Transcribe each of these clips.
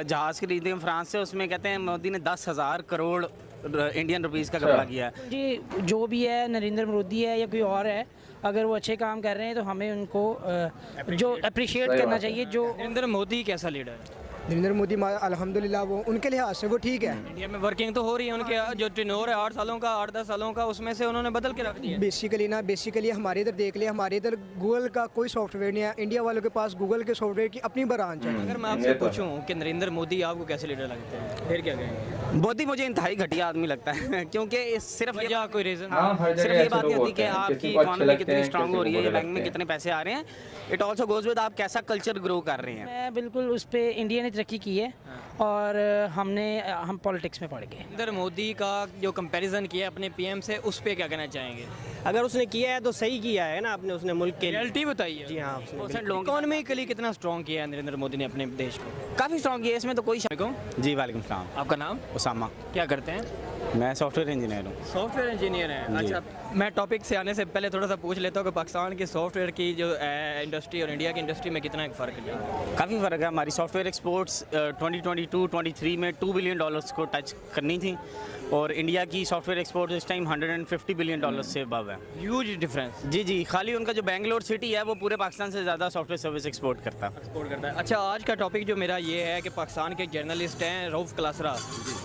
जहाज़ खरीदे हैं फ्रांस से, उसमें कहते हैं मोदी ने 10,000 करोड़ इंडियन रुपीस का घपला किया है। जी, जो भी है, नरेंद्र मोदी है या कोई और है, अगर वो अच्छे काम कर रहे हैं तो हमें उनको जो अप्रिशिएट करना चाहिए। जो नरेंद्र मोदी कैसा लीडर है? नरेंद्र मोदी अल्हम्दुलिल्लाह वो उनके लिहाज से वो ठीक है। इंडिया में वर्किंग तो हो रही है, उनके जो टेन्योर है 8 सालों का, 8-10 सालों का, उसमें से उन्होंने बदल के रख दिया। बेसिकली हमारे इधर देख लिया, हमारे इधर गूगल का कोई सॉफ्टवेयर नहीं है। इंडिया वालों के पास गूगल के सॉफ्टवेयर की अपनी ब्रांच है। अगर मैं आपसे पूछूं कि नरेंद्र मोदी आपको कैसे लीडर लगते हैं, फिर क्या कहेंगे? मोदी मुझे इंतहाई घटिया आदमी लगता है क्योंकि सिर्फ ये या कोई रीजन? सिर्फ ये बात नहीं होती कि आपकी इकोनॉमी कितनी स्ट्रांग हो रही है या बैंक में कितने पैसे आ रहे हैं। इट ऑल्सो गोज विद आप कैसा कल्चर ग्रो कर रहे हैं। मैं बिल्कुल उस पर, इंडिया ने तरक्की की है और हम पॉलिटिक्स में पड़ गए। नरेंद्र मोदी का जो कंपैरिजन किया अपने पीएम से, उस पे क्या कहना चाहेंगे? अगर उसने किया है तो सही किया है ना, आपने उसने मुल्क के लिए। रियलिटी बताइए। जी हाँ, उसने परसेंट लोग इकोनॉमिकली कितना स्ट्रॉन्ग किया है नरेंद्र मोदी ने अपने देश को? काफ़ी स्ट्रांग किया है, इसमें तो कोई शक। वालेकुम। जी वालेकुम सलाम। आपका नाम? उसामा। क्या करते हैं? मैं सॉफ्टवेयर इंजीनियर हूँ। सॉफ्टवेयर इंजीनियर हैं। जी। अच्छा, मैं टॉपिक से आने से पहले थोड़ा सा पूछ लेता हूँ कि पाकिस्तान की सॉफ्टवेयर की जो इंडस्ट्री और इंडिया की इंडस्ट्री में कितना एक फ़र्क है? काफ़ी फ़र्क है। हमारी सॉफ्टवेयर एक्सपोर्ट्स 2022-23 में $2 बिलियन को टच करनी थी और इंडिया की सॉफ्टवेयर एक्सपोर्ट इस टाइम $150 बिलियन से अबव है। ह्यूज डिफरेंस जी जी, खाली उनका जो बेंगलोर सिटी है वो पूरे पाकिस्तान से ज़्यादा सॉफ्टवेयर सर्विस एक्सपोर्ट करता है। एक्सपोर्ट करता है। अच्छा, आज का टॉपिक जो मेरा ये है कि पाकिस्तान के जर्नलिस्ट हैं रऊफ़ क्लासरा,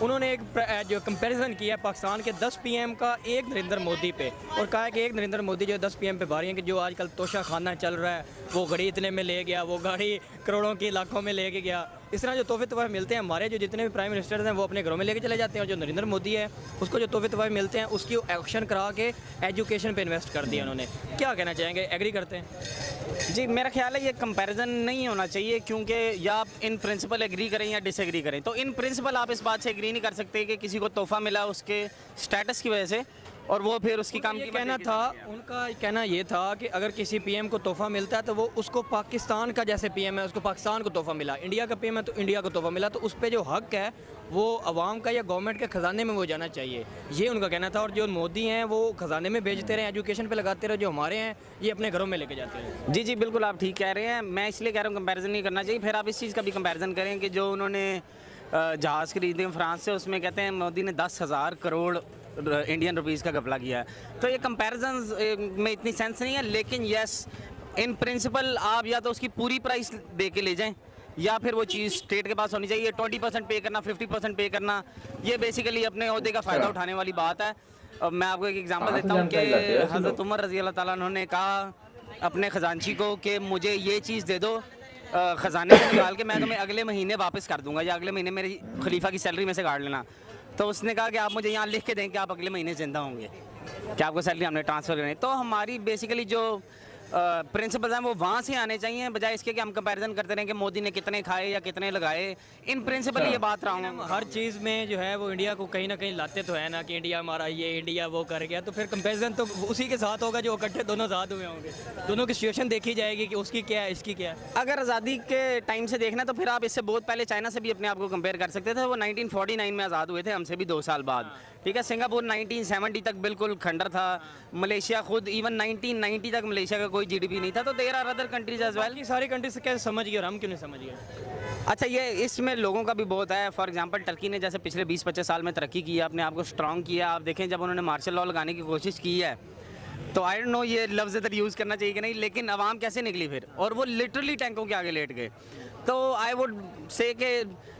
उन्होंने एक जो कंपैरिजन किया है पाकिस्तान के 10 पीएम का एक नरेंद्र मोदी पे, और कहा है कि एक नरेंद्र मोदी जो 10 पीएम पे भारी हैं कि जो आजकल तोशा खाना चल रहा है, वो घड़ी इतने में ले गया, वो गाड़ी करोड़ों की लाखों में ले के गया। इस तरह जो तोहफे तोहफे मिलते हैं, हमारे जो जितने भी प्राइम मिनिस्टर्स हैं वो अपने घरों में लेके चले जाते हैं, और जो नरेंद्र मोदी है उसको जो तोहफे तोहफे मिलते हैं उसकी एक्शन करा के एजुकेशन पे इन्वेस्ट कर दिया उन्होंने। क्या कहना चाहेंगे, एग्री करते हैं? जी, मेरा ख्याल है ये कंपैरिजन नहीं होना चाहिए, क्योंकि या आप इन प्रिंसिपल एग्री करें या डिसएग्री करें। तो इन प्रिंसिपल आप इस बात से एग्री नहीं कर सकते कि किसी को तोहफा मिला उसके स्टेटस की वजह से और वो फिर उसकी काम की कहना था, उनका कहना ये था कि अगर किसी पीएम को तोहफा मिलता है तो वो उसको पाकिस्तान का, जैसे पीएम है उसको पाकिस्तान को तोहफा मिला, इंडिया का पीएम है तो इंडिया को तोहफा मिला, तो उस पर जो हक है वो अवाम का या गवर्नमेंट के ख़जाने में वो जाना चाहिए, ये उनका कहना था। और जो मोदी हैं वो ख़जाने में भेजते रहे, एजुकेशन पे लगाते रहे, जो हमारे हैं ये अपने घरों में लेके जाते हैं। जी जी बिल्कुल, आप ठीक कह रहे हैं। मैं इसलिए कह रहा हूँ कंपैरिजन नहीं करना चाहिए। फिर आप इस चीज़ का भी कंपैरिजन करें कि जो उन्होंने जहाज़ खरीदे हैं फ्रांस से, उसमें कहते हैं मोदी ने 10,000 करोड़ इंडियन रुपीस का घपला किया है। तो ये कंपैरिजन में इतनी सेंस नहीं है, लेकिन यस, इन प्रिंसिपल आप या तो उसकी पूरी प्राइस दे के ले जाएं या फिर वो चीज़ स्टेट के पास होनी चाहिए। 20% पे करना, 50% पे करना, ये बेसिकली अपने ओहदे का फ़ायदा उठाने वाली बात है। अब मैं आपको एक एग्जांपल देता हूँ कि हज़रत उमर रज़ी अल्लाह ताला उन्होंने कहा अपने ख़जानची को कि मुझे ये चीज़ दे दो, ख़जाने से निकाल के मैं तुम्हें अगले महीने वापस कर दूँगा या अगले महीने मेरी खलीफा की सैलरी में से काट लेना। तो उसने कहा कि आप मुझे यहाँ लिख के दें कि आप अगले महीने ज़िंदा होंगे, कि आपको सैलरी हमने ट्रांसफ़र करनी। तो हमारी बेसिकली जो प्रिंसिपल्स हैं वो वहाँ से आने चाहिए, बजाय इसके कि हम कंपैरिजन करते रहें कि मोदी ने कितने खाए या कितने लगाए। इन प्रिंसिपल ये बात रहा हूँ, हर चीज़ में जो है वो इंडिया को कहीं ना कहीं लाते तो है ना कि इंडिया हमारा ये, इंडिया वो कर गया, तो फिर कंपैरिजन तो उसी के साथ होगा जो इकट्ठे दोनों साथ हुए होंगे। दोनों की सिचुएशन देखी जाएगी कि उसकी क्या है, इसकी क्या है। अगर आज़ादी के टाइम से देखना तो फिर आप इससे बहुत पहले चाइना से भी अपने आप को कंपेयर कर सकते थे। वो 1949 में आज़ाद हुए थे, हमसे भी 2 साल बाद, ठीक है। सिंगापुर 1970 तक बिल्कुल खंडर था। मलेशिया खुद इवन 1990 तक मलेशिया का कोई जीडीपी नहीं था। तो there are other countries as well. सारी कंट्रीज से कैसे समझ गए और हम क्यों नहीं समझ गए? अच्छा, ये इसमें लोगों का भी बहुत है। फॉर एग्जांपल टर्की ने जैसे पिछले 20-25 साल में तरक्की की है, अपने आप को स्ट्रॉन्ग किया। आप देखें जब उन्होंने मार्शल लॉ लगाने की कोशिश की है, तो आई डोंट नो ये लफ्ज़ इधर यूज़ करना चाहिए कि नहीं, लेकिन आवाम कैसे निकली फिर, और वो लिटरली टैंकों के आगे लेट गए। तो आई वुड से कि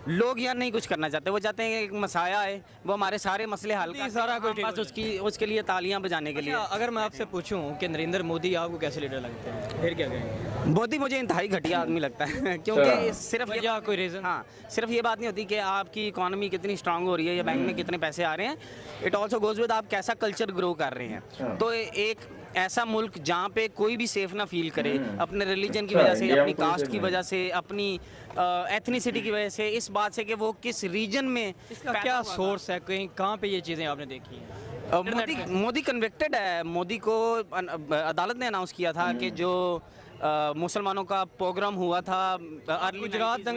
लोग यहाँ नहीं कुछ करना चाहते, वो चाहते हैं कि एक मसाया है, वो हमारे सारे मसले हल कर, सारा कुछ ठीक बस उसके लिए तालियां बजाने के लिए। अच्छा, अगर मैं आपसे पूछूं कि नरेंद्र मोदी आपको कैसे लीडर लगते हैं, फिर क्या कहेंगे? मोदी मुझे इंतहाई घटिया आदमी लगता है क्योंकि सिर्फ या कोई रीज़न? हाँ, सिर्फ ये बात नहीं होती कि आपकी इकोनॉमी कितनी स्ट्रांग हो रही है या बैंक में कितने पैसे आ रहे हैं। इट ऑल्सो गोज विद आप कैसा कल्चर ग्रो कर रहे हैं। तो एक ऐसा मुल्क जहाँ पे कोई भी सेफ ना फील करे, अपने रिलीजन की वजह से, अपनी कास्ट की वजह से, अपनी एथनिसिटी की वजह से, इस बात से कि वो किस रीजन में, इसका क्या सोर्स है, कहीं कहाँ पे ये चीज़ें आपने देखी हैं? मोदी कन्विक्टेड है। मोदी को अदालत ने अनाउंस किया था कि जो मुसलमानों का प्रोग्राम हुआ था गुजरात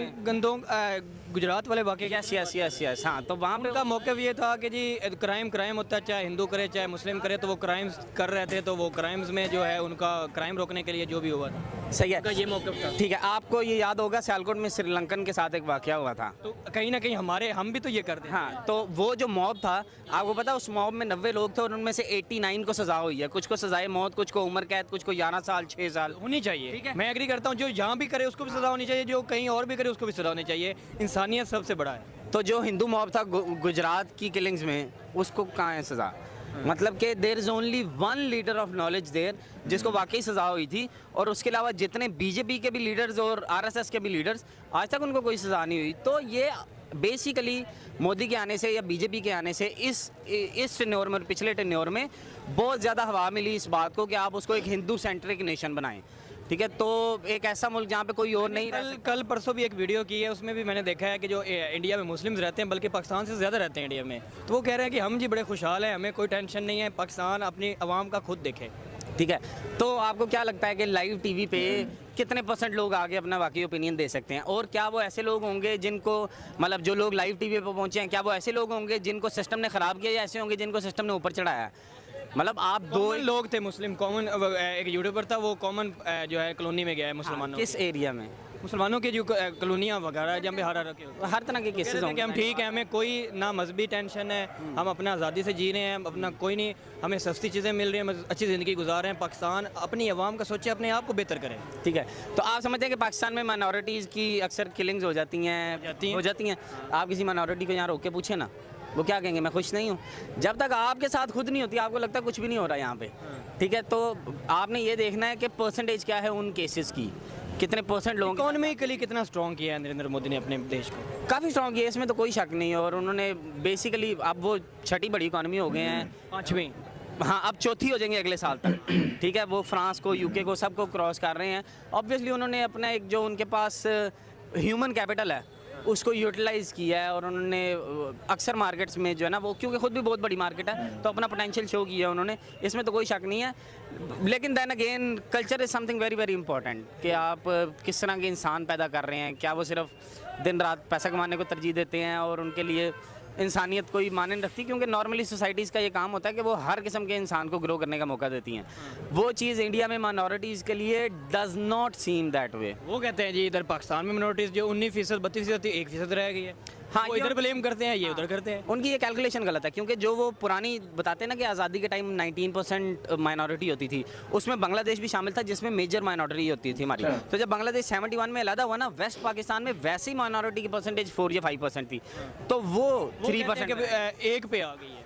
गुजरात वाले वाक़े यस यस यस यस, हाँ, तो वहाँ पे उनका मौक़िफ़ ये था कि जी क्राइम क्राइम होता है, चाहे हिंदू करे चाहे मुस्लिम करे, तो वो क्राइम्स कर रहे थे, तो वो क्राइम्स में जो है उनका क्राइम रोकने के लिए जो भी हुआ था, सही है, उनका ये मौक़िफ़ था। ठीक है। आपको ये याद होगा सियालकोट में श्रीलंकन के साथ एक वाक़या हुआ था। तो कहीं ना कहीं हम भी तो ये करते हैं। हाँ, तो वो जो मॉब था, आपको पता उस मॉब में 90 लोग थे और उनमें से 89 को सज़ा हुई है। कुछ को सज़ाए मौत, कुछ को उम्र कैद, कुछ को 11 साल 6 साल। होनी चाहिए, ठीक है। मैं एग्री करता हूँ, जो यहाँ भी करे उसको भी सज़ा होनी चाहिए, जो कहीं और भी करे उसको भी सज़ा होनी चाहिए। इंसानियत सबसे बड़ा है। तो जो हिंदू मॉब था गुजरात की किलिंग्स में, उसको कहाँ है सज़ा? मतलब कि there is only one leader of knowledge there जिसको वाकई सज़ा हुई थी, और उसके अलावा जितने बीजेपी के भी लीडर्स और आरएसएस के भी लीडर्स, आज तक उनको कोई सज़ा नहीं हुई। तो ये बेसिकली मोदी के आने से या बीजेपी के आने से इस टेन्योर में और पिछले टेन्योर में बहुत ज़्यादा हवा मिली इस बात को कि आप उसको एक हिंदू सेंट्रिक नेशन बनाएं, ठीक है। तो एक ऐसा मुल्क जहाँ पे कोई और नहीं रह सकता। कल परसों भी एक वीडियो की है, उसमें भी मैंने देखा है कि जो इंडिया में मुस्लिम्स रहते हैं, बल्कि पाकिस्तान से ज़्यादा रहते हैं इंडिया में, तो वो कह रहे हैं कि हम जी बड़े खुशहाल हैं, हमें कोई टेंशन नहीं है, पाकिस्तान अपनी आवाम का खुद देखे। ठीक है, तो आपको क्या लगता है कि लाइव टीवी पे कितने % लोग आगे अपना वाकई ओपिनियन दे सकते हैं? और क्या वो ऐसे लोग होंगे जिनको, मतलब जो लोग लाइव टीवी पे पहुंचे हैं, क्या वो ऐसे लोग होंगे जिनको सिस्टम ने ख़राब किया, या ऐसे होंगे जिनको सिस्टम ने ऊपर चढ़ाया? मतलब आप दो दो लोग थे मुस्लिम कॉमन, एक यूट्यूबर था, वो कॉमन जो है कॉलोनी में गया है मुसलमानों किस एरिया में? मुसलमानों के जो कॉलोनियाँ वगैरह जहाँ पे हर रखे होते हैं। हर तरह के केसेस कि होंगे। हम ठीक है, हमें कोई ना मजहबी टेंशन है, हम अपना आज़ादी से जी रहे हैं, अपना कोई नहीं, हमें सस्ती चीज़ें मिल रही हैं, हम अच्छी ज़िंदगी गुजार रहे हैं। पाकिस्तान अपनी आवाम का सोचे, अपने आप को बेहतर करें। ठीक है, तो आप समझते हैं कि पाकिस्तान में माइनॉरिटीज़ की अक्सर किलिंग्स हो जाती हैं। आप किसी माइनॉरिटी को यहाँ रोक के पूछे ना, वो क्या कहेंगे? मैं खुश नहीं हूँ। जब तक आपके साथ खुद नहीं होती, आपको लगता है कुछ भी नहीं हो रहा यहाँ पे, ठीक है। तो आपने ये देखना है कि परसेंटेज क्या है उन केसेस की, कितने % लोगों की। इकोनॉमिकली कितना स्ट्रॉन्ग किया है नरेंद्र मोदी ने अपने देश को? काफ़ी स्ट्रॉन्ग किया, इसमें तो कोई शक नहीं है। और उन्होंने बेसिकली, अब वो छठी बड़ी इकॉनमी हो गए हैं, 5वीं, हाँ, अब चौथी हो जाएंगे अगले साल तक, ठीक है। वो फ्रांस को, यूके को, सबको क्रॉस कर रहे हैं। ऑब्वियसली उन्होंने अपना एक जो उनके पास ह्यूमन कैपिटल है उसको यूटिलाइज़ किया है, और उन्होंने अक्सर मार्केट्स में जो है ना, वो क्योंकि खुद भी बहुत बड़ी मार्केट है, तो अपना पोटेंशियल शो किया उन्होंने, इसमें तो कोई शक नहीं है। लेकिन then again culture is something very very important, कि आप किस तरह के इंसान पैदा कर रहे हैं। क्या वो सिर्फ दिन रात पैसा कमाने को तरजीह देते हैं और उनके लिए इंसानियत कोई माने नहीं रखती? क्योंकि नॉर्मली सोसाइटीज़ का ये काम होता है कि वो हर किस्म के इंसान को ग्रो करने का मौका देती हैं। वो चीज़ इंडिया में माइनॉरिटीज़ के लिए does not seem that way. वो कहते हैं जी इधर पाकिस्तान में मिनोरिटीज़ जो 19% 32% 1% रह गई है, हाँ, वो इधर ब्लेम करते हैं, ये उधर करते हैं। उनकी ये कैलकुलेशन गलत है, क्योंकि जो वो पुरानी बताते हैं ना कि आज़ादी के टाइम 19% माइनॉरिटी होती थी, उसमें बांग्लादेश भी शामिल था जिसमें मेजर माइनॉरिटी होती थी हमारी। तो जब बांग्लादेश 71 में अलग हुआ ना, वेस्ट पाकिस्तान में वैसे ही माइनॉरिटी की परसेंटेज 4 या 5% थी, तो वो 3% एक पे आ गई है।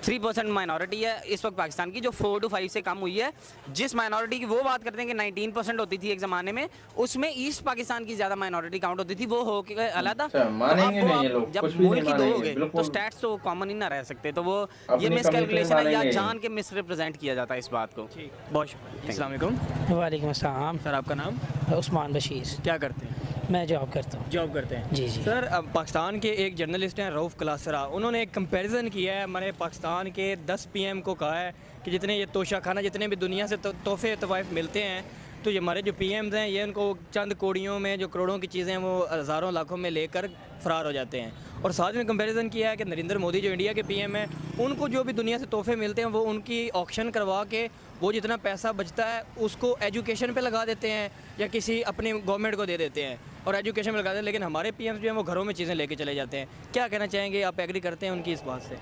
3% माइनॉरिटी है इस वक्त पाकिस्तान की, जो 4 to 5 से कम हुई है। जिस माइनॉरिटी की वो बात करते हैं कि 19% होती थी एक ज़माने में, उसमें ईस्ट पाकिस्तान की ज़्यादा माइनॉरिटी काउंट होती थी, वो हो के अलग। मानेंगे नहीं ये लोग, जब कुछ भी मुल्क नहीं ही दो हो मानेंगे, गए तो बिल्कुल। स्टैट्स तो कॉमन ही ना रह सकते। तो वो अपनी ये कमी मिसकैलकुलेशन है, या मानेंगे। जान के मिसरिप्रेजेंट किया जाता है इस बात को। ठीक, बहुत शुक्रिया। अस्सलाम वालेकुम वालेकुम अस्सलाम। सर, आपका नाम? उस्मान बशीर। क्या करते हैं? मैं जॉब करता हूँ। जॉब करते हैं। जी जी। सर, अब पाकिस्तान के एक जर्नलिस्ट हैं रऊफ़ क्लासरा, उन्होंने एक कंपैरिजन किया है, हमारे पाकिस्तान के 10 PM को कहा है कि जितने ये तोशा खाना, जितने भी दुनिया से तोहफे तवाइफ मिलते हैं, तो ये हमारे जो PMs हैं, ये उनको चंद कोड़ियों में जो करोड़ों की चीज़ें वो हज़ारों लाखों में लेकर फ़रार हो जाते हैं। और साथ में कंपैरिजन किया है कि नरेंद्र मोदी जो इंडिया के PM हैं, उनको जो भी दुनिया से तोहफे मिलते हैं, वो उनकी ऑक्शन करवा के वो जितना पैसा बचता है उसको एजुकेशन पे लगा देते हैं या किसी अपने गवर्नमेंट को दे देते हैं और एजुकेशन में लगा देते हैं। लेकिन हमारे PMs जो हैं वो घरों में चीज़ें लेके चले जाते हैं। क्या कहना चाहेंगे, आप एग्री करते हैं उनकी इस बात से?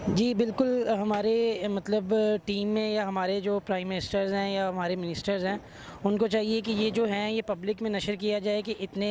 जी बिल्कुल, हमारे मतलब टीम में या हमारे जो प्राइम मिनिस्टर्स हैं या हमारे मिनिस्टर्स हैं, उनको चाहिए कि ये जो हैं ये पब्लिक में नशर किया जाए कि इतने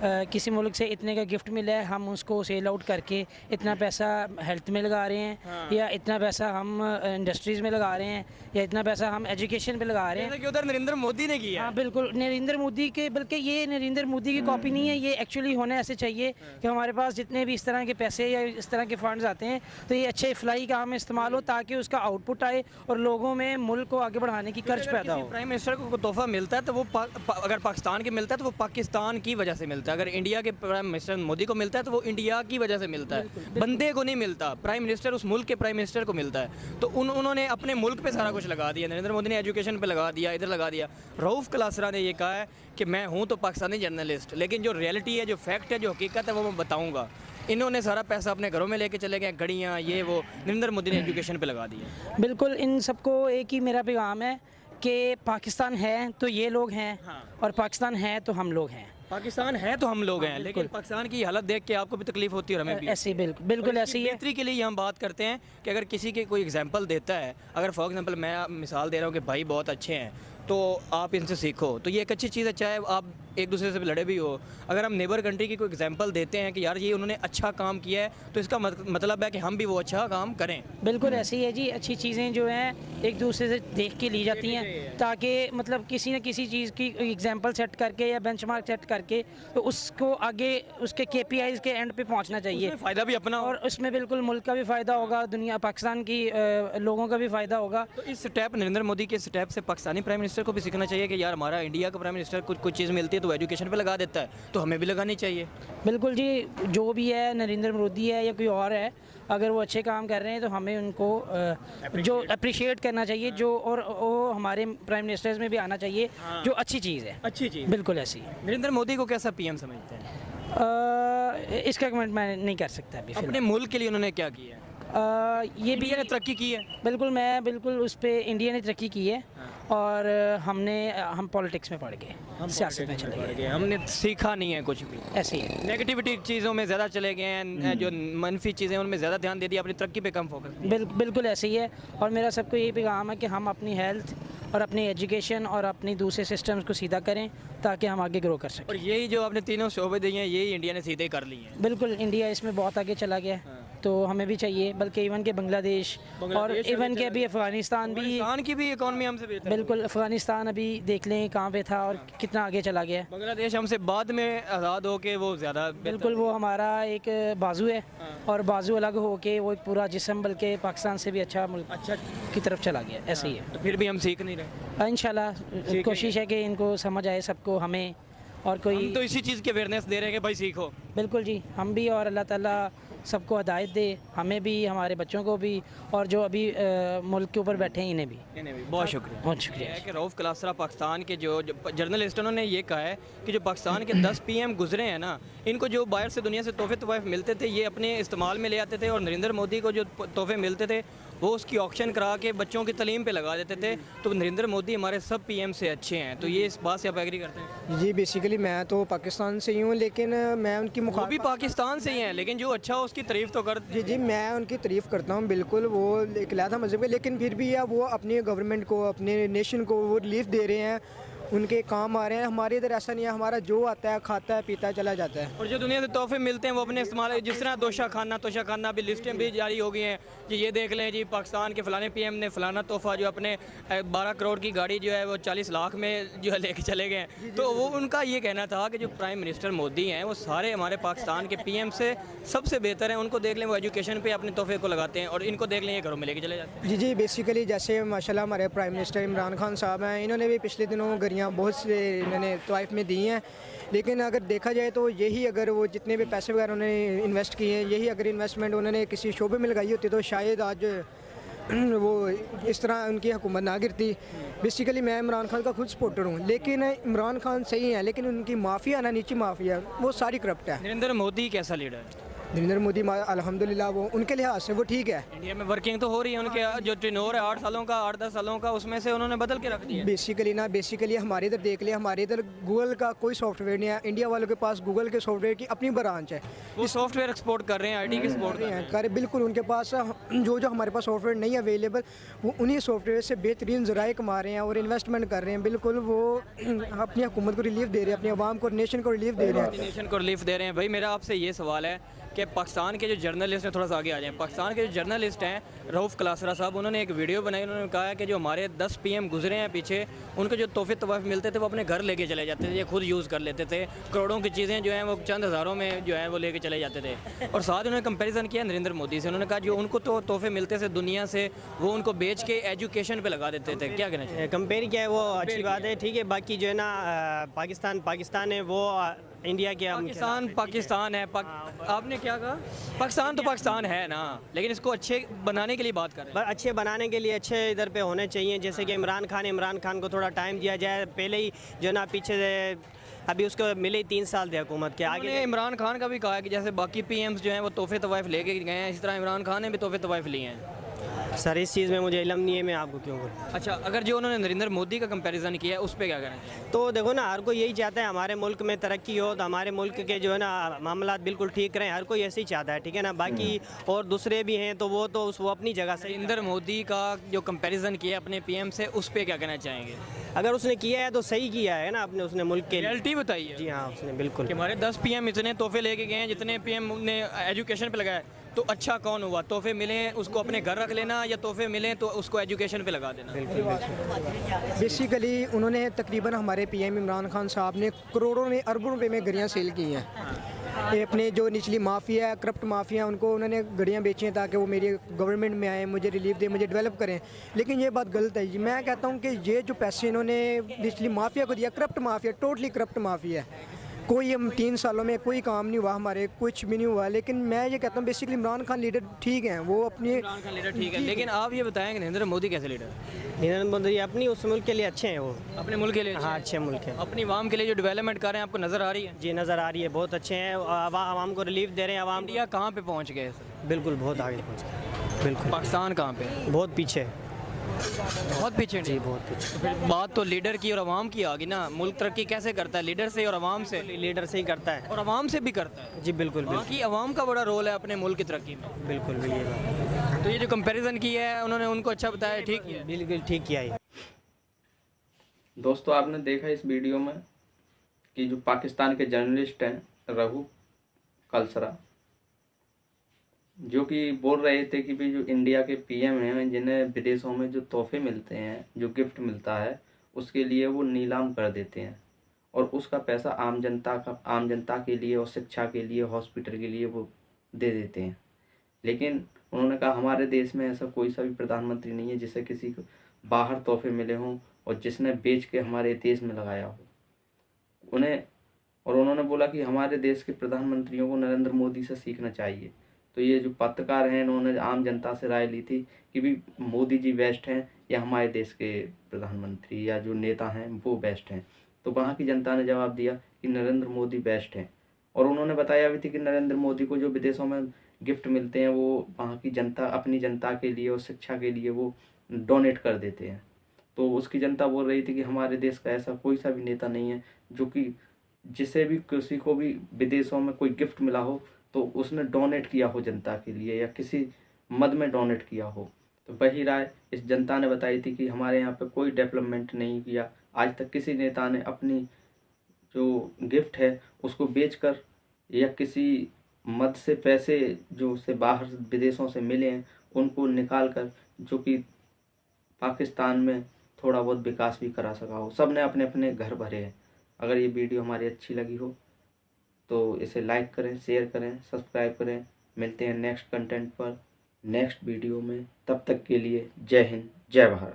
किसी मुल्क से इतने का गिफ्ट मिला है, हम उसको सेल आउट करके इतना पैसा हेल्थ में लगा रहे हैं, या इतना पैसा हम इंडस्ट्रीज़ में लगा रहे हैं, या इतना पैसा हम एजुकेशन पे लगा रहे हैं। जैसे कि उधर नरेंद्र मोदी ने किया है। हाँ बिल्कुल, नरेंद्र मोदी के, बल्कि ये नरेंद्र मोदी की कॉपी नहीं है, ये एक्चुअली होना ऐसे चाहिए कि हमारे पास जितने भी इस तरह के पैसे या इस तरह के फंड्स आते हैं, तो ये अच्छे फ्लाई काम में इस्तेमाल हो ताकि उसका आउटपुट आए और लोगों में मुल्क को आगे बढ़ाने की कर्ज पैदा हो। प्राइम मिनिस्टर को तोहफा मिलता है तो वो अगर पाकिस्तान के मिलता है तो वो पाकिस्तान की वजह से मिलता है। अगर इंडिया के प्राइम मिनिस्टर मोदी को मिलता है तो वो इंडिया की वजह से मिलता है, बंदे को नहीं मिलता। प्राइम मिनिस्टर उस मुल्क के प्राइम मिनिस्टर को मिलता है। तो उन्होंने अपने मुल्क पे सारा कुछ लगा दिया। नरेंद्र मोदी ने एजुकेशन पे लगा दिया, इधर लगा दिया। रऊफ़ क्लासरा ने ये कहा है कि मैं हूँ तो पाकिस्तानी जर्नलिस्ट, लेकिन जो रियलिटी है, जो फैक्ट है, जो हकीकत है, वो मैं बताऊँगा। इन्होंने सारा पैसा अपने घरों में लेके चले गए, घड़ियाँ ये वो, नरेंद्र मोदी ने एजुकेशन पे लगा दिया। बिल्कुल, इन सबको एक ही मेरा पैगाम है कि पाकिस्तान है तो ये लोग हैं, और पाकिस्तान है तो हम लोग हैं। पाकिस्तान है तो हम लोग हैं, लेकिन पाकिस्तान की हालत देख के आपको भी तकलीफ होती है और हमें भी। ऐसे बिल्कुल ऐसे ही है। बेहतरी के लिए हम बात करते हैं कि अगर किसी के कोई एग्जांपल देता है, अगर फॉर एग्जांपल मैं मिसाल दे रहा हूँ कि भाई बहुत अच्छे हैं तो आप इनसे सीखो, तो ये एक अच्छी चीज़ है। चाहे आप एक दूसरे से लड़े भी हो, अगर हम नेबर कंट्री की कोई एग्जांपल देते हैं कि यार ये उन्होंने अच्छा काम किया है, तो इसका मतलब है कि हम भी वो अच्छा काम करें। बिल्कुल ऐसे ही है जी। अच्छी चीज़ें जो हैं एक दूसरे से देख के ली जाती हैं, ताकि मतलब किसी न किसी चीज़ की एग्जांपल सेट करके या बेंचमार्क सेट करके तो उसको आगे उसके KPIs के एंड पे पहुंचना चाहिए। उसमें फ़ायदा भी अपना और उसमें बिल्कुल मुल्क का भी फ़ायदा होगा, दुनिया पाकिस्तान की लोगों का भी फ़ायदा होगा। तो इस स्टेप, नरेंद्र मोदी के स्टेप से पाकिस्तानी प्राइम मिनिस्टर को भी सीखना चाहिए कि यार हमारा इंडिया का प्राइम मिनिस्टर कुछ चीज़ मिलती है तो एजुकेशन पे लगा देता है, तो हमें भी लगानी चाहिए। बिल्कुल जी, जो भी है, नरेंद्र मोदी है या कोई और है, अगर वो अच्छे काम कर रहे हैं तो हमें उनको जो अप्रिशिएट करना चाहिए, जो और वो हमारे प्राइम मिनिस्टर्स में भी आना चाहिए, जो अच्छी चीज़ है। अच्छी चीज़। बिल्कुल ऐसी। नरेंद्र मोदी को कैसा PM समझते हैं? इसका कमेंट मैं नहीं कर सकता अभी अपने मुल्क के लिए उन्होंने क्या किया है? ये भी इंडिया ने तरक्की की है। बिल्कुल, मैं बिल्कुल उस पर इंडिया ने तरक्की की है, और हम पॉलिटिक्स में पड़ गए, हम सियासत में चले गए, हमने सीखा नहीं है कुछ भी, ऐसे ही है। नेगेटिविटी चीज़ों में ज़्यादा चले गए हैं, जो मनफी चीज़ें उनमें ज़्यादा ध्यान दे दिया, अपनी तरक्की पे कम फोकस। बिल्कुल ऐसे ही है। और मेरा सबको यही पैगाम है कि हम अपनी हेल्थ और अपनी एजुकेशन और अपनी दूसरे सिस्टम्स को सीधा करें ताकि हम आगे ग्रो कर सकें। और यही जो आपने तीनों शोबे दिए हैं, यही इंडिया ने सीधे कर लिए हैं। बिल्कुल, इंडिया इसमें बहुत आगे चला गया है, तो हमें भी चाहिए, बल्कि इवन के बांग्लादेश और इवन के अभी अफ़गानिस्तान भी, पाकिस्तान की भी इकॉनमी हमसे बेहतर है। बिल्कुल अफ़गानिस्तान अभी देख लें कहाँ पे था और कितना आगे चला गया है। बांग्लादेश हमसे बाद में आज़ाद होके वो ज़्यादा बिल्कुल, वो हमारा एक बाजू है, और बाजू अलग होके वो एक पूरा जिस्म, बल्कि पाकिस्तान से भी अच्छा मुल्क अच्छा की तरफ चला गया। ऐसे ही है। तो फिर भी हम सीख नहीं रहे। इंशाल्लाह कोशिश है कि इनको समझ आए सबको, हमें और कोई। हम तो इसी चीज़ की अवेयरनेस दे रहे हैं कि भाई सीखो। बिल्कुल जी, हम भी, और अल्लाह ताला सबको हिदायत दे, हमें भी, हमारे बच्चों को भी, और जो अभी मुल्क के ऊपर बैठे हैं इन्हें भी। बहुत शुक्रिया। बहुत शुक्रिया। है कि रऊफ़ क्लासरा पाकिस्तान के जो जर्नलिस्ट, उन्होंने ये कहा है कि जो पाकिस्तान के 10 PM गुजरे हैं ना, इनको जो बाहर से दुनिया से तोहफ़े मिलते थे, ये अपने इस्तेमाल में ले आते थे, और नरेंद्र मोदी को जो तोहफ़े मिलते थे वो उसकी ऑक्शन करा के बच्चों की तालीम पे लगा देते थे। तो नरेंद्र मोदी हमारे सब PM से अच्छे हैं, तो ये इस बात से आप एग्री करते हैं? जी, बेसिकली मैं तो पाकिस्तान से ही हूँ, लेकिन मैं उनकी वो भी पाकिस्तान से ही हैं, लेकिन जो अच्छा हो उसकी तारीफ़ तो कर। जी, मैं उनकी तारीफ़ करता हूँ, बिल्कुल वो एक अलहदा मज़हब है, लेकिन फिर भी वो अपनी गवर्नमेंट को, अपने नेशन को वो रिलीफ दे रहे हैं, उनके काम आ रहे हैं। हमारे इधर ऐसा नहीं है, हमारा जो आता है खाता है पीता है चला जाता है। और जो दुनिया से तोहफे मिलते हैं वो अपने इस्तेमाल, जिस तरह तोशा खाना भी लिस्टें भी जारी हो गई हैं कि ये देख लें जी, पाकिस्तान के फ़लाने PM ने फ़लाना तोहफ़ा जो अपने 12 करोड़ की गाड़ी जो है वो 40 लाख में जो है लेके चले गए हैं। तो वो उनका ये कहना था कि जो प्राइम मिनिस्टर मोदी हैं वो सारे हमारे पाकिस्तान के PM से सबसे बेहतर हैं, उनको देख लें वो एजुकेशन पे अपने तोहफे को लगाते हैं, और इनको देख लें ये घरों में लेके चले जाते हैं। जी, बेसिकली जैसे माशाल्लाह हमारे प्राइम मिनिस्टर इमरान खान साहब हैं, इन्होंने भी पिछले दिनों गरियाँ बहुत से इन्होंने तोइफ में दी हैं, लेकिन अगर देखा जाए तो यही अगर वो जितने भी पैसे वगैरह उन्होंने इन्वेस्ट किए हैं, यही अगर इन्वेस्टमेंट उन्होंने किसी शोबे में लगाई होती तो शायद आज वो इस तरह उनकी हुकूमत ना गिरती। बेसिकली मैं इमरान खान का खुद सपोर्टर हूँ, लेकिन इमरान खान सही है, लेकिन उनकी माफिया ना, नीची माफिया, वो सारी करप्ट है। नरेंद्र मोदी कैसा लीडर है? नरेंद्र मोदी अल्हम्दुलिल्लाह वो उनके लिहाज से वो ठीक है। इंडिया में वर्किंग तो हो रही है, उनके जो टेन्योर है 8 सालों का, 8-10 सालों का, उसमें से उन्होंने बदल के रख दिया। बेसिकली हमारे इधर देख लिया, हमारे इधर गूगल का कोई सॉफ्टवेयर नहीं है। इंडिया वालों के पास गूगल के सॉफ्टवेयर की अपनी ब्रांच है, वो सॉफ्टवेयर एक्सपोर्ट कर रहे हैं, IT के एक्सपोर्ट कर रहे हैं। कर बिल्कुल उनके पास जो हमारे पास सॉफ्टवेयर नहीं अवेलेबल, वो उन्हीं सॉफ्टवेयर से बेहतरीन ज़राए कमा रहे हैं और इन्वेस्टमेंट कर रहे हैं। बिल्कुल वो अपनी हुकूमत को रिलीफ दे रहे हैं, अपनी आवाम को, नेशन को रिलीफ दे रहे हैं। नेशन को रिलीफ दे रहे हैं। भाई मेरा आपसे ये सवाल है कि पाकिस्तान के जो जर्नलिस्ट हैं, थोड़ा सा आगे आ जाएं, पाकिस्तान के जो जर्नलिस्ट हैं रऊफ़ क्लासरा साहब, उन्होंने एक वीडियो बनाई, उन्होंने कहा है कि जो हमारे 10 PM गुजरे हैं पीछे, उनको जो तोहफे तवाफ़ मिलते थे वो अपने घर लेके चले जाते थे, ये खुद यूज़ कर लेते थे। करोड़ों की चीज़ें जो हैं वो चंद हज़ारों में जो है वो लेके चले जाते थे। और साथ उन्होंने कंपैरिजन किया नरेंद्र मोदी से, उन्होंने कहा जो उनको तो तोहफे मिलते थे दुनिया से, वो उनको बेच के एजुकेशन पे लगा देते थे। क्या कहना चाहिए? कंपेयर किया है वो अच्छी बात है, ठीक है। बाकी जो है ना पाकिस्तान है वो इंडिया के हम पाकिस्तान पाकिस्तान है आपने क्या कहा? पाकिस्तान तो पाकिस्तान है ना, लेकिन इसको अच्छे बनाने के लिए बात कर रहे हैं। अच्छे बनाने के लिए अच्छे इधर पे होने चाहिए, जैसे कि इमरान खान को थोड़ा टाइम दिया जाए। पहले ही जो ना पीछे अभी उसको मिले 3 साल थे हुकूमत के आगे। उन्होंने इमरान खान का भी कहा है कि जैसे बाकी पीएम्स जो हैं वो तोहफे तवाइफ लेके गए हैं, इस तरह इमरान खान ने भी तोहफे तवाइफ लिए हैं। सर इस चीज़ में मुझे इल्म नहीं है, मैं आपको क्यों बोलूँ। अच्छा, अगर जो उन्होंने नरेंद्र मोदी का कंपैरिजन किया है उस पर क्या कहना चाहिए? तो देखो ना, हर कोई यही चाहता है हमारे मुल्क में तरक्की हो, तो हमारे मुल्क के जो है ना मामला बिल्कुल ठीक रहें, हर कोई ऐसे ही चाहता है, ठीक है ना। बाकी और दूसरे भी हैं तो वो अपनी जगह से। नरेंद्र मोदी का जो कंपैरिजन किया अपने पीएम से, उस पर क्या कहना चाहेंगे? अगर उसने किया है तो सही किया है ना, अपने उसने मुल्क के लिए। रियलिटी बताइए। जी हाँ, उसने बिल्कुल। कि हमारे 10 पीएम इतने तोहफे लेके गए हैं, जितने पीएम ने एजुकेशन पे लगाया, तो अच्छा कौन हुआ? तोहफे मिले उसको अपने घर रख लेना, या तोहफे मिले तो उसको एजुकेशन पे लगा देना? बेसिकली उन्होंने तकरीबन हमारे पीएम इमरान खान साहब ने करोड़ों ने अरबों रुपए में गाड़ियाँ सेल की हैं। ये अपने जो निचली माफिया है, करप्ट माफिया, उनको उन्होंने गाड़ियाँ बेची हैं ताकि वो मेरी गवर्नमेंट में आए, मुझे रिलीफ दे, मुझे डेवलप करें। लेकिन ये बात गलत है जी। मैं कहता हूँ कि ये जो पैसे इन्होंने निचली माफिया को दिया, corrupt mafia, totally corrupt mafia है। कोई हम 3 सालों में कोई काम नहीं हुआ, हमारे कुछ भी नहीं हुआ। लेकिन मैं ये कहता हूँ बेसिकली इमरान खान लीडर ठीक हैं, वो अपनी इमरान खान लीडर ठीक है, लेकिन आप ये बताएंगे नरेंद्र मोदी कैसे लीडर है? नरेंद्र मोदी अपनी उस मुल्क के लिए अच्छे हैं, वो अपने मुल्क के लिए हाँ अच्छे मुल्क हैं। अपनी आवाम के लिए जो डेवलपमेंट कर रहे हैं आपको नजर आ रही है? जी नज़र आ रही है, बहुत अच्छे हैं, आवाम को रिलीफ दे रहे हैं। आवाम इंडिया कहाँ पे पहुँच गए? बिल्कुल बहुत आगे पहुँच गए, बिल्कुल। पाकिस्तान कहाँ पे? बहुत पीछे, बहुत पीछे। जी बहुत पीछे। फिर बात तो लीडर की और आवाम की आ गई ना। मुल्क तरक्की कैसे करता है? लीडर से और आवाम से। लीडर से ही करता है। और आवाम से भी करता है। जी बिल्कुल बिल्कुल बाकी आवाम का बड़ा रोल है अपने मुल्क की तरक्की में। बिल्कुल बिल्कुल तो ये जो कंपैरिजन किया है उन्होंने, उनको अच्छा बताया, ठीक किया है। बिल्कुल ठीक किया है। दोस्तों, आपने देखा इस वीडियो में कि जो पाकिस्तान के जर्नलिस्ट हैं रघु कलसरा, जो कि बोल रहे थे कि भी जो इंडिया के पीएम हैं, जिन्हें विदेशों में जो तोहफे मिलते हैं, जो गिफ्ट मिलता है, उसके लिए वो नीलाम कर देते हैं और उसका पैसा आम जनता के लिए और शिक्षा के लिए, हॉस्पिटल के लिए वो दे देते हैं। लेकिन उन्होंने कहा हमारे देश में ऐसा कोई सा भी प्रधानमंत्री नहीं है जिसे किसी को बाहर तोहफे मिले हों और जिसने बेच के हमारे देश में लगाया हो उन्होंने बोला कि हमारे देश के प्रधानमंत्रियों को नरेंद्र मोदी से सीखना चाहिए। तो ये जो पत्रकार हैं, इन्होंने आम जनता से राय ली थी कि भी मोदी जी बेस्ट हैं या हमारे देश के प्रधानमंत्री या जो नेता हैं वो बेस्ट हैं। तो वहाँ की जनता ने जवाब दिया कि नरेंद्र मोदी बेस्ट हैं। और उन्होंने बताया भी थी कि नरेंद्र मोदी को जो विदेशों में गिफ्ट मिलते हैं वो वहाँ की जनता, अपनी जनता के लिए और शिक्षा के लिए वो डोनेट कर देते हैं। तो उसकी जनता बोल रही थी कि हमारे देश का ऐसा कोई सा भी नेता नहीं है जो कि जिसे भी किसी को भी विदेशों में कोई गिफ्ट मिला हो तो उसने डोनेट किया हो जनता के लिए या किसी मद में डोनेट किया हो। तो वही राय इस जनता ने बताई थी कि हमारे यहाँ पे कोई डेवलपमेंट नहीं किया। आज तक किसी नेता ने अपनी जो गिफ्ट है उसको बेचकर या किसी मद से पैसे जो उसे बाहर विदेशों से मिले हैं उनको निकाल कर जो कि पाकिस्तान में थोड़ा बहुत विकास भी करा सका हो। सब ने अपने अपने घर भरे हैं। अगर ये वीडियो हमारी अच्छी लगी हो तो इसे लाइक करें, शेयर करें, सब्सक्राइब करें। मिलते हैं नेक्स्ट कंटेंट पर नेक्स्ट वीडियो में। तब तक के लिए जय हिंद, जय भारत।